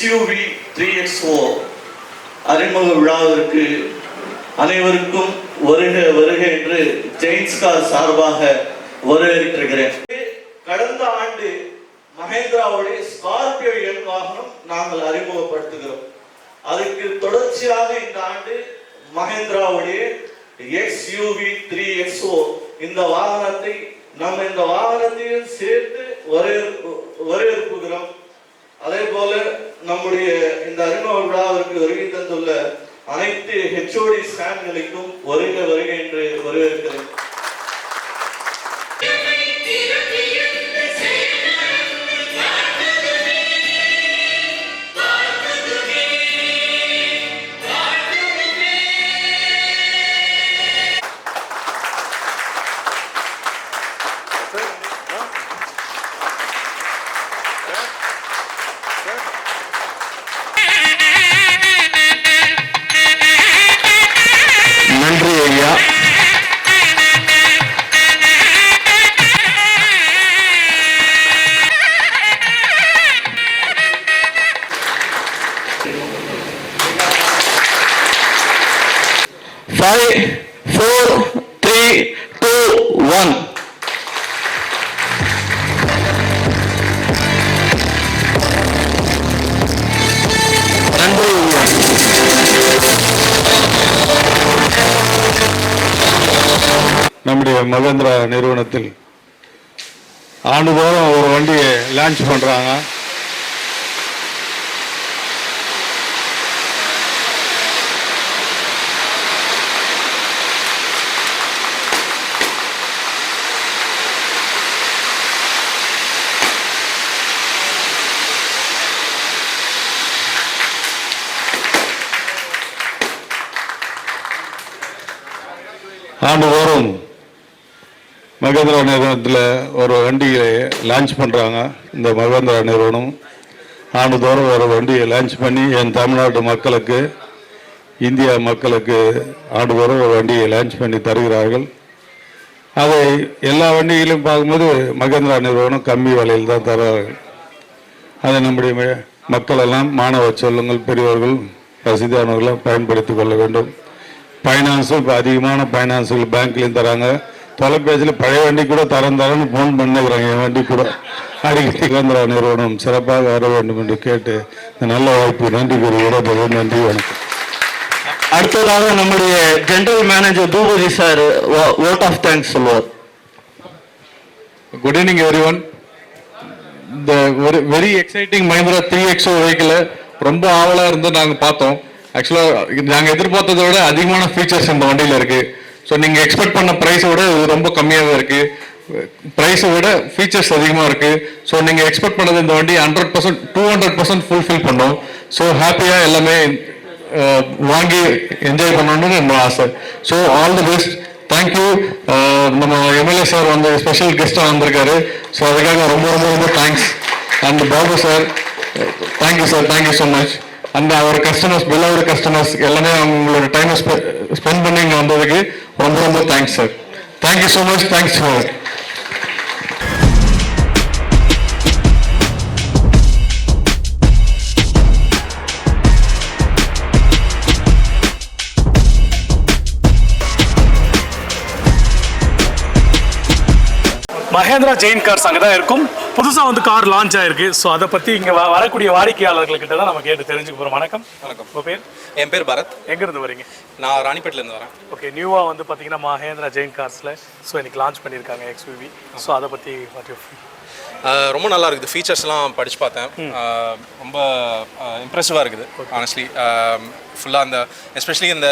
XUV 3XO அறிமுக விழாவிற்கு அனைவருக்கும் வருக வருக என்று ஜெயின்ஸ் கார் சார்பாக வரவேற்கிறேன். கடந்த ஆண்டு மஹேந்திராவுடைய ஸ்கார்பியோ எண் வாகனம் நாங்கள் அறிமுகப்படுத்துகிறோம். அதுக்கு தொடர்ச்சியாக இந்த ஆண்டு மஹேந்திராவுடைய எக்ஸ்யூவி 3XO இந்த வாகனத்தை இந்த வாகனத்தையும் சேர்த்து வரவேற்புகிறோம். அதே போல நம்முடைய இந்த அறிமுக விழாவிற்கு வருகை தந்துள்ள அனைத்து HOD ஸ்டாண்ட்களுக்கும் வருக வருக என்று வரவேற்கிறேன். நன்றி ஐயா. Five, 4, 3, 2, 1. நன்றி ஐயா. நம்முடைய மகேந்திரா நிறுவனத்தில் ஆண்டுதோறும் ஒரு வண்டியை லான்ச் பண்ணுறாங்க. ஆண்டுதோறும் மகேந்திரா நிறுவனத்தில் ஒரு வண்டியை லான்ச் பண்ணுறாங்க. இந்த மகேந்திரா நிறுவனம் ஆண்டுதோறும் ஒரு வண்டியை லான்ச் பண்ணி என் தமிழ்நாட்டு மக்களுக்கு, இந்தியா மக்களுக்கு ஆண்டுதோறும் ஒரு வண்டியை லான்ச் பண்ணி தருகிறார்கள். அதை எல்லா வண்டிகளையும் பார்க்கும்போது மகேந்திரா நிறுவனம் கம்மி விலையில் தான் தருவார்கள். அதை நம்முடைய மக்களெல்லாம், மாணவ செல்வங்கள், பெரியவர்கள், வசதியானவர்களாம் பயன்படுத்தி கொள்ள வேண்டும். ஃபைனான்ஸும் இப்போ அதிகமான ஃபைனான்ஸுகள் பேங்க்லேயும் தராங்க. தொலைபேசியில் பழைய வண்டி கூட தரன்னு ஃபோன் பண்ணிக்கிறாங்க. என் வண்டி கூட அடிக்கடி மகேந்திரா நிறுவனம் சிறப்பாக வர வேண்டும் என்று கேட்டு இந்த நல்ல வாய்ப்பு நன்றி கூறி விடப்படுவது. நன்றி, வணக்கம். அடுத்ததாக நம்முடைய general manager Boopathi sir vote of thanks சொல்லுவார். Good evening everyone. இந்த வெரி எக்ஸைட்டிங் மஹிந்திரா 3XO வெஹிக்கிளை ரொம்ப ஆவலாக இருந்து நாங்கள் பார்த்தோம். ஆக்சுவலாக நாங்கள் எதிர்பார்த்ததை விட அதிகமான ஃபீச்சர்ஸ் இந்த வண்டியில் இருக்குது. ஸோ நீங்கள் எக்ஸ்பெக்ட் பண்ண ப்ரைஸை விட இது ரொம்ப கம்மியாகவே இருக்குது. ப்ரைஸை விட ஃபீச்சர்ஸ் அதிகமாக இருக்குது. ஸோ நீங்கள் எக்ஸ்பெக்ட் பண்ணது இந்த வண்டி 100%, 200% ஃபுல்ஃபில் பண்ணோம். ஸோ ஹாப்பியாக எல்லாமே வாங்கி என்ஜாய் பண்ணணும்னு என்னோட ஆசை. So all the best. Thank you. நம்ம எம்எல்ஏ சார் வந்து ஸ்பெஷல் கெஸ்ட்டாக வந்திருக்காரு. ஸோ அதுக்காக ரொம்ப ரொம்ப ரொம்ப thanks. And Babu sir, thank you sir, thank you so much. அந்த அவர் கஸ்டமர்ஸ், beloved கஸ்டமர்ஸ் எல்லாமே அவங்களோட டைமை ஸ்பெண்ட் பண்ணி இங்கே வந்ததுக்கு ரொம்ப ரொம்ப thanks sir. Thank you so much. Thanks for. Mahindra Jain cars அங்கே தான் இருக்கும். புதுசாக வந்து கார் லான்ச் ஆயிருக்கு. ஸோ அதை பற்றி இங்கே வரக்கூடிய வாடிக்கையாளர்கள்கிட்ட தான் நம்ம கேட்டு தெரிஞ்சுக்க போகிறோம். வணக்கம். வணக்கம். உங்கள் பேர்? என் பேர் பரத். எங்கேருந்து வரீங்க? நான் ராணிப்பேட்டிலேருந்து வரேன். ஓகே. நியூவாக வந்து பார்த்தீங்கன்னா மஹேந்திரா ஜெயின் கார்ஸில் ஸோ இன்னைக்கு லான்ச் பண்ணியிருக்காங்க எக்ஸ்யூவி. ஸோ அதை பற்றி ரொம்ப நல்லா இருக்குது. ஃபீச்சர்ஸ்லாம் படித்து பார்த்தேன். ரொம்ப இம்ப்ரெசிவாக இருக்குது ஆனஸ்ட்லி. ஃபுல்லாக அந்த எஸ்பெஷலி இந்த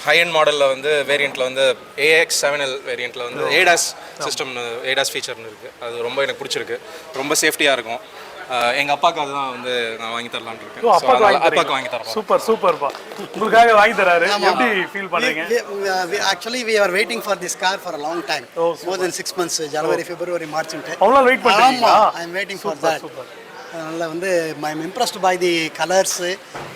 ஹை அண்ட் மாடலில் வந்து வேரியண்ட்டில் வந்து AX7L வேரியண்ட்டில் வந்து ADAS சிஸ்டம், ADAS ஃபீச்சர்னு இருக்குது. அது ரொம்ப எனக்கு பிடிச்சிருக்கு. ரொம்ப சேஃப்டியாக இருக்கும். எங்கள் அப்பாவுக்கு அதுதான் வந்து நான் வாங்கி தரலான்னு இருக்கேன். அப்பாவுக்கு வாங்கி தரேன். சூப்பர் சூப்பர்ப்பா. உங்களுக்காக வாங்கி தராரு. எப்படி ஃபீல் பண்ணுறீங்க? Actually we are waiting for this car for a long time. More than 6 months. January, February, March. அவ்வளோ வெயிட் பண்ணுறீங்களா? I am waiting for that. அதனால் வந்து I am impressed by the colours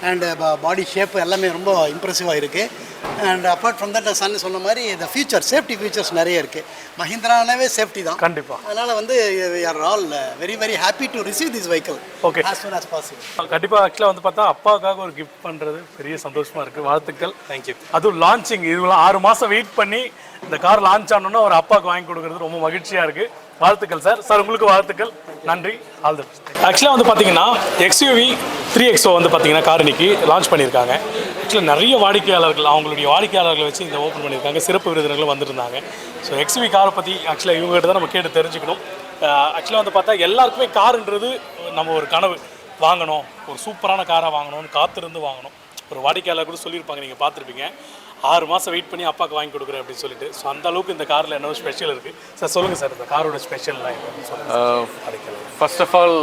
and body shape எல்லாமே ரொம்ப இம்ப்ரெசிவாக இருக்குது. And apart from that son சொன்ன மாதிரி இந்த ஃபியூச்சர் சேஃப்டி ஃபீச்சர்ஸ் நிறைய இருக்குது. மஹிந்திரானாவே சேஃப்டி தான் கண்டிப்பா. அதனால் வந்து we are all very very happy to receive this vehicle Okay. as soon as possible. கண்டிப்பா ஆக்சுவலாக வந்து பார்த்தா அப்பாவுக்காக ஒரு கிஃப்ட் பண்றது பெரிய சந்தோஷமா இருக்கு. வாழ்த்துக்கள். தேங்க்யூ. அதுவும் லான்ச்சிங் இதுலாம் 6 மாசம் வெயிட் பண்ணி இந்த கார் லான்ச் ஆனோன்னா ஒரு அப்பாவுக்கு வாங்கி கொடுக்கறது ரொம்ப மகிழ்ச்சியா இருக்கு. வாழ்த்துக்கள் சார். சார் உங்களுக்கு வாழ்த்துக்கள். நன்றி. All the best. ஆக்சுவலாக வந்து பார்த்தீங்கன்னா XUV 3XO வந்து பார்த்தீங்கன்னா கார் இன்னைக்கு லான்ச் பண்ணியிருக்காங்க. ஆக்சுவலாக நிறைய வாடிக்கையாளர்கள் அவங்களுடைய வாடிக்கையாளர்களை வச்சு இந்த ஓப்பன் பண்ணியிருக்காங்க. சிறப்பு விருந்தினர்களும் வந்திருந்தாங்க. ஸோ XUV காரை பற்றி ஆக்சுவலாக இவங்ககிட்ட தான் நம்ம கேட்டு தெரிஞ்சுக்கணும். ஆக்சுவலாக வந்து பார்த்தா எல்லாருக்குமே காருன்றது நம்ம ஒரு கனவு வாங்கணும், ஒரு சூப்பரான காராக வாங்கணும்னு காத்திருந்து வாங்கணும். ஒரு வாடிக்கையாளர் கூட சொல்லியிருப்பாங்க, நீங்கள் பார்த்துருப்பீங்க. 6 மாதம் வெயிட் பண்ணி அப்பாவுக்கு வாங்கி கொடுக்குறேன் அப்படின்னு சொல்லிட்டு. ஸோ அந்த அளவுக்கு இந்த காரில் என்ன ஸ்பெஷல் இருக்குது சார்? சொல்லுங்கள் சார், இந்த காரோட ஸ்பெஷல்லாம் என்னன்னு சொல்லுங்கள். ஃபர்ஸ்ட் ஆஃப் ஆல்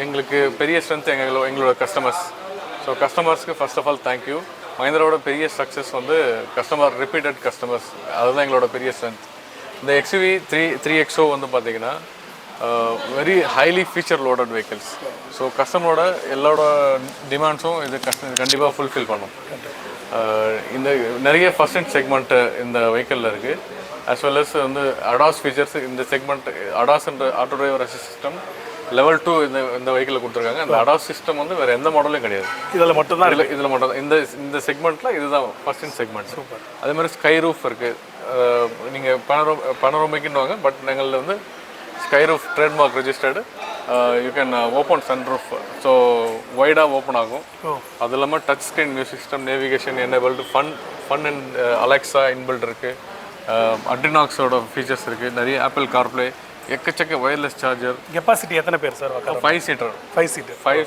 எங்களுக்கு பெரிய ஸ்ட்ரென்த் எங்களோட கஸ்டமர்ஸ். ஸோ கஸ்டமர்ஸ்க்கு ஃபர்ஸ்ட் ஆஃப் ஆல் தேங்க்யூ. மஹிந்திராவோட பெரிய சக்ஸஸ் வந்து கஸ்டமர் ரிப்பீட்டட் கஸ்டமர்ஸ், அதுதான் எங்களோட பெரிய ஸ்ட்ரென்த். இந்த XUV 3XO வந்து பார்த்தீங்கன்னா very highly feature loaded vehicles. So கஸ்டமரோட எல்லாரோட டிமாண்ட்ஸும் இது கண்டிப்பாக ஃபுல்ஃபில் பண்ணும். இந்த நிறைய ஃபர்ஸ்ட் அண்ட் செக்மெண்ட் இந்த வெஹிக்கிளில் இருக்குது. ஆஸ் வெல் அஸ் வந்து அடாஸ் ஃபீச்சர்ஸ் இந்த செக்மெண்ட். அடாஸ்ன்ற auto driver assist system level 2 இந்த வெஹிக்கிளில் கொடுத்துருக்காங்க. அந்த அடாஸ் சிஸ்டம் வந்து வேறு எந்த மாடலும் கிடையாது, இதில் மட்டும்தான். இதில் மட்டும் இந்த செக்மெண்ட்டில் இதுதான் ஃபர்ஸ்ட் அண்ட் செக்மெண்ட். அதே மாதிரி ஸ்கை ரூஃப் இருக்குது. நீங்கள் பனரோமிக்குன்னு வாங்க, பட் எங்களில் வந்து sky roof trademark registered. You can open sun roof, so வைடாக ஓப்பன் ஆகும். அது இல்லாமல் touch screen music system, navigation enabled, fun and Alexa inbuilt இருக்குது. அட்ரினாக்ஸோட ஃபீச்சர்ஸ் இருக்குது. நிறைய ஆப்பிள் கார்ப்ளே, எக்கச்சக்க ஒயர்லெஸ் சார்ஜர். கெப்பாசிட்டி எத்தனை பேர் சார்? 5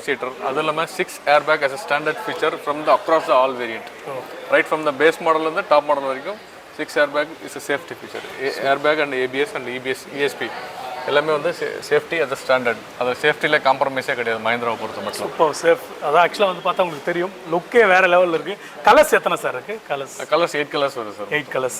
சீட்டர். அது இல்லாமல் 6 airbag as a standard feature from the across the all variant. Right from the base model and the top model வரைக்கும் 6 airbag is a safety feature. Airbag and ABS and ESP எல்லாமே வந்து safety அது standard. அது சேஃப்டியில் காம்ப்ரமைஸே கிடையாது மஹிந்திராவை பொறுத்த மட்டும். Super safe. அதான் ஆக்சுவலாக வந்து பார்த்தா உங்களுக்கு தெரியும், லுக்கே வேறு லெவலில் இருக்குது. கலர்ஸ் எத்தனை சார் இருக்குது? கலர்ஸ் 8 கலர்ஸ் வருது சார். 8 கலர்ஸ்.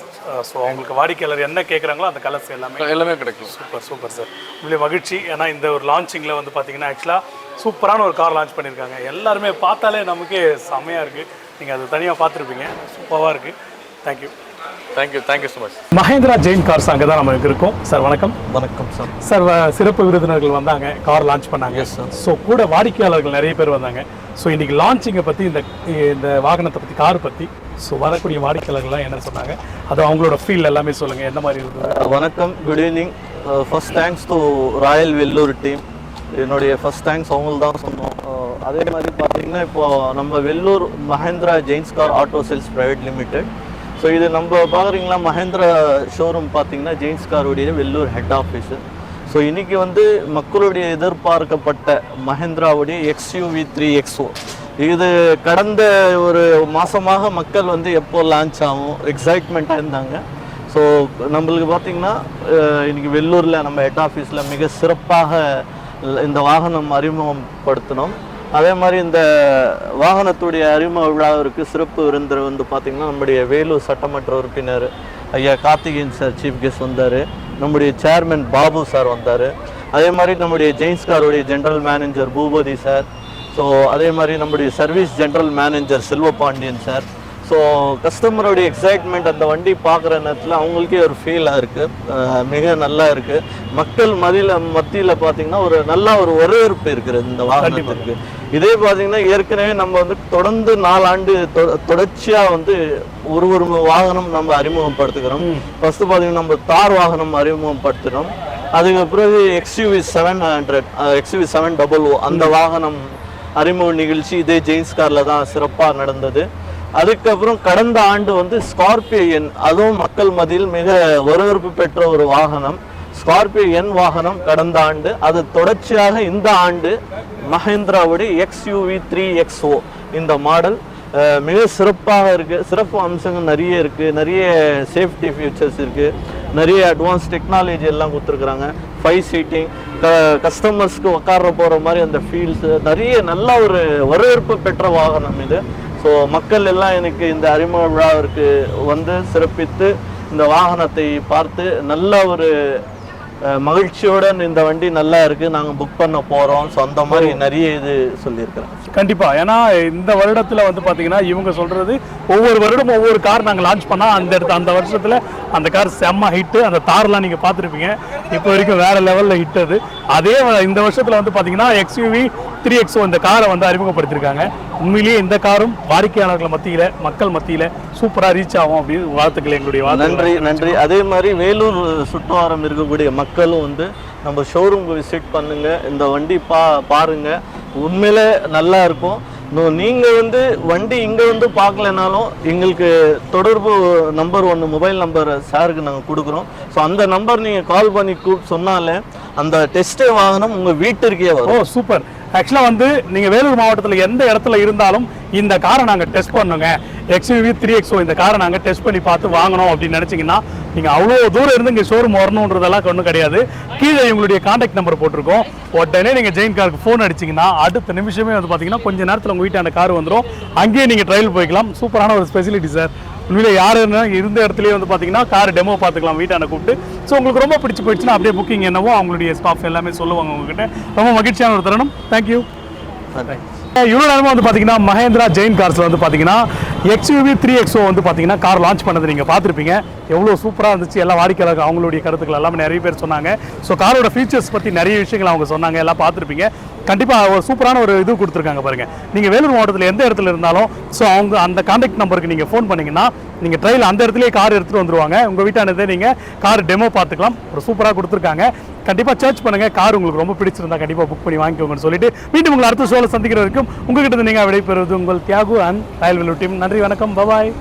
ஸோ அவங்களுக்கு வாடிக்கையாளர் என்ன கேட்குறாங்களோ அந்த கலர்ஸ் எல்லாமே கிடைக்கும். Super sir. உங்களுடைய மகிழ்ச்சி. ஏன்னா இந்த ஒரு லான்ச்சிங்கில் வந்து பார்த்தீங்கன்னா ஆக்சுவலாக சூப்பரான ஒரு கார் லான்ச் பண்ணியிருக்காங்க. எல்லாருமே பார்த்தாலே நமக்கே செம்மையாக இருக்குது. நீங்கள் அது தனியாக பார்த்துருப்பீங்க. சூப்பராக இருக்குது. Thank you so much. Mahindra Jain cars அங்கே தான் நம்ம இருக்கோம். சார் வணக்கம். வணக்கம் சார். சார் சிறப்பு விருந்தினர்கள் வந்தாங்க, கார் லான்ச் பண்ணாங்க. ஸோ கூட வாடிக்கையாளர்கள் நிறைய பேர் வந்தாங்க. ஸோ இன்றைக்கி லான்ச்சிங்கை பற்றி இந்த வாகனத்தை பற்றி கார் பற்றி ஸோ வரக்கூடிய வாடிக்கையாளர்கள்லாம் என்ன சொன்னாங்க, அது அவங்களோட ஃபீல் எல்லாமே சொல்லுங்கள், எந்த மாதிரி இருந்தது? வணக்கம், good evening. First thanks to Royal Vellore team. என்னுடைய ஃபர்ஸ்ட் தேங்க்ஸ் அவங்களுக்கு தான் சொன்னோம். அதே மாதிரி பார்த்தீங்கன்னா இப்போது நம்ம Vellore Mahindra Jains car auto sales private limited. So இது நம்ம பார்க்குறீங்களா, மஹிந்திரா ஷோரூம் பார்த்தீங்கன்னா ஜெயின்ஸ் காருடைய வெல்லூர் ஹெட் ஆஃபீஸு. ஸோ இன்றைக்கி வந்து மக்களுடைய எதிர்பார்க்கப்பட்ட மஹிந்திராவுடைய XUV 3XO இது கடந்த ஒரு மாதமாக மக்கள் வந்து எப்போ லான்ச் ஆகும் எக்ஸைட்மெண்ட்டாக இருந்தாங்க. ஸோ நம்மளுக்கு பார்த்திங்கன்னா இன்றைக்கி வெல்லூரில் நம்ம ஹெட் ஆஃபீஸில் மிக சிறப்பாக இந்த வாகனம் அறிமுகப்படுத்தினோம். அதே மாதிரி இந்த வாகனத்துடைய அறிமுக விழாவிற்கு சிறப்பு விருந்தினர் வந்து பார்த்திங்கன்னா நம்முடைய வேலூர் சட்டமன்ற உறுப்பினர் ஐயா கார்த்திகேயன் சார் சீஃப் கெஸ்ட் வந்தார். நம்முடைய சேர்மன் பாபு சார் வந்தார். அதே மாதிரி நம்முடைய ஜெயின்ஸ் காருடைய general manager Boopathi sir. So அதே மாதிரி நம்முடைய service general manager Selvapandian sir. So கஸ்டமருடைய எக்ஸைட்மெண்ட் அந்த வண்டி பார்க்குற நேரத்தில் அவங்களுக்கே ஒரு ஃபீலாக இருக்குது, மிக நல்லா இருக்குது. மக்கள் மத்தியில் பார்த்திங்கன்னா ஒரு நல்ல ஒரு வரவேற்பு இருக்கிறது இந்த வாகனத்திற்கு. இதே பார்த்திங்கன்னா ஏற்கனவே நம்ம வந்து தொடர்ந்து 4 ஆண்டு தொடர்ச்சியாக வந்து ஒரு வாகனம் நம்ம அறிமுகப்படுத்துகிறோம். ஃபஸ்ட்டு பார்த்திங்கன்னா நம்ம தார் வாகனம் அறிமுகப்படுத்துகிறோம். அதுக்கு பிறகு XUV 700 XUV 700 அந்த வாகனம் அறிமுக நிகழ்ச்சி இதே ஜெயின்ஸ் காரில் தான் சிறப்பாக நடந்தது. அதுக்கப்புறம் கடந்த ஆண்டு வந்து ஸ்கார்பியோ என், அதுவும் மக்கள் மத்தியில் மிக வரவேற்பு பெற்ற ஒரு வாகனம் ஸ்கார்பியோ என் வாகனம் கடந்த ஆண்டு. அது தொடர்ச்சியாக இந்த ஆண்டு மஹிந்திராவுடைய XUV 3XO இந்த மாடல் மிக சிறப்பாக இருக்குது. சிறப்பு அம்சங்கள் நிறைய இருக்குது, நிறைய சேஃப்டி ஃபீச்சர்ஸ் இருக்குது, நிறைய அட்வான்ஸ் டெக்னாலஜி எல்லாம் கொடுத்துருக்குறாங்க. 5 சீட்டிங், கஸ்டமர்ஸ்க்கு உட்கார போகிற மாதிரி அந்த ஃபீல்ஸு, நிறைய நல்ல ஒரு வரவேற்பு பெற்ற வாகனம் இது. ஸோ மக்கள் எல்லாம் எனக்கு இந்த அறிமுக விழாவிற்கு வந்து சிறப்பித்து இந்த வாகனத்தை பார்த்து நல்ல ஒரு மகிழ்ச்சியோட இந்த வண்டி நல்லா இருக்குது, நாங்கள் புக் பண்ண போகிறோம். ஸோ அந்த மாதிரி நிறைய இது சொல்லியிருக்கிறேன். கண்டிப்பாக. ஏன்னா இந்த வருடத்தில் வந்து பார்த்தீங்கன்னா இவங்க சொல்கிறது ஒவ்வொரு வருடம் ஒவ்வொரு கார் நாங்கள் லான்ச் பண்ணால் அந்த வருஷத்தில் அந்த கார் செம்ம ஹிட்டு. அந்த தார்லாம் நீங்கள் பார்த்துருப்பீங்க, இப்போ வரைக்கும் வேறு லெவலில் ஹிட் அது. அதே இந்த வருஷத்தில் வந்து பார்த்தீங்கன்னா XUV 3XO இந்த காரை வந்து அறிமுகப்படுத்தியிருக்காங்க. உண்மையிலேயே இந்த காரும் வாடிக்கையாளர்கள் மத்தியில், மக்கள் மத்தியில் சூப்பராக ரீச் ஆகும் அப்படின்னு வாழ்த்துக்கள், எங்களுடைய நன்றி நன்றி. அதே மாதிரி வேலூர் சுற்றுவாரம் இருக்கக்கூடிய மக்களும் வந்து நம்ம ஷோரூமுக்கு விசிட் பண்ணுங்க, இந்த வண்டி பாருங்க, உண்மையிலே நல்லா இருக்கும். நீங்கள் வந்து வண்டி இங்கே வந்து பார்க்கலனாலும் எங்களுக்கு தொடர்பு நம்பர் ஒன்று மொபைல் நம்பர் சாருக்கு நாங்கள் கொடுக்குறோம். ஸோ அந்த நம்பர் நீங்கள் கால் பண்ணி சொன்னாலே அந்த டெஸ்ட்டே வாகனம் உங்கள் வீட்டிற்கே வரும். ஓ சூப்பர். ஆக்சுவலாக வந்து நீங்கள் வேலூர் மாவட்டத்தில் எந்த இடத்துல இருந்தாலும் இந்த காரை நாங்கள் டெஸ்ட் பண்ணுங்க, XUV 3XO இந்த காரை நாங்கள் டெஸ்ட் பண்ணி பார்த்து வாங்கணும் அப்படின்னு நினச்சிங்கன்னா நீங்கள் அவ்வளோ தூரம் இருந்து இங்கே ஷோரூம் வரணுன்றதெல்லாம் ஒன்றும் கிடையாது. கீழே எங்களுடைய கான்டாக்ட் நம்பர் போட்டிருக்கோம். உடனே நீங்கள் ஜெயின் காருக்கு ஃபோன் அடிச்சிங்கன்னா அடுத்த நிமிஷமே வந்து பார்த்தீங்கன்னா கொஞ்சம் நேரத்தில் உங்கள் வீட்டான கார் வந்துடும். அங்கேயே நீங்கள் ட்ரையல் போய்க்கலாம். சூப்பரான ஒரு ஸ்பெசிலிட்டி சார். உண்மையிலே யார் இருந்த இடத்துலேயே வந்து பார்த்தீங்கன்னா கார் டெமோ பார்த்துக்கலாம் வீட்டான கூப்பிட்டு. ஸோ உங்களுக்கு ரொம்ப பிடிச்சி போயிடுச்சுன்னா அப்படியே புக்கிங் என்னவோ அவங்களுடைய ஸ்டாஃப் எல்லாமே சொல்லுவாங்க உங்ககிட்ட. ரொம்ப மகிழ்ச்சியான ஒரு தருணம். தேங்க்யூ. இவ்வளோ நேரமாக வந்து பார்த்தீங்கன்னா மஹேந்திரா ஜெயின் கார்ஸில் வந்து பார்த்தீங்கன்னா XUV 3XO வந்து பார்த்தீங்கன்னா கார் லான்ச் பண்ணது நீங்கள் பார்த்துருப்பீங்க. எவ்வளோ சூப்பராக இருந்துச்சு. எல்லா வாடிக்கையாளர்கள் அவங்களுடைய கருத்துக்கள் எல்லாமே நிறைய பேர் சொன்னாங்க. ஸோ காரோட ஃபீச்சர்ஸ் பற்றி நிறைய விஷயங்கள் அவங்க சொன்னாங்க, எல்லாம் பார்த்துருப்பீங்க. கண்டிப்பாக ஒரு சூப்பரான ஒரு இது கொடுத்துருக்காங்க பாருங்கள். நீங்கள் வேலூர் மாவட்டத்தில் எந்த இடத்துல இருந்தாலும் ஸோ அவங்க அந்த கான்டாக்ட் நம்பருக்கு நீங்கள் ஃபோன் பண்ணிங்கன்னா நீங்கள் ட்ரையல் அந்த இடத்துலேயே கார் எடுத்துகிட்டு வந்துருவாங்க. உங்கள் வீட்டானதே நீங்கள் கார் டெமோ பார்த்துக்கலாம். ஒரு சூப்பராக கொடுத்துருக்காங்க. கண்டிப்பாக சர்ச் பண்ணுங்கள். கார் உங்களுக்கு ரொம்ப பிடிச்சிருந்தா கண்டிப்பாக புக் பண்ணி வாங்கிக்கோங்கன்னு சொல்லிட்டு மீண்டும் உங்களை அடுத்த ஷோவில் சந்திக்கிற வரைக்கும் உங்ககிட்ட நீங்கள் விடைபெறுவது உங்கள் Thiyagu and Royal Vellore team. நன்றி, வணக்கம், பாய்.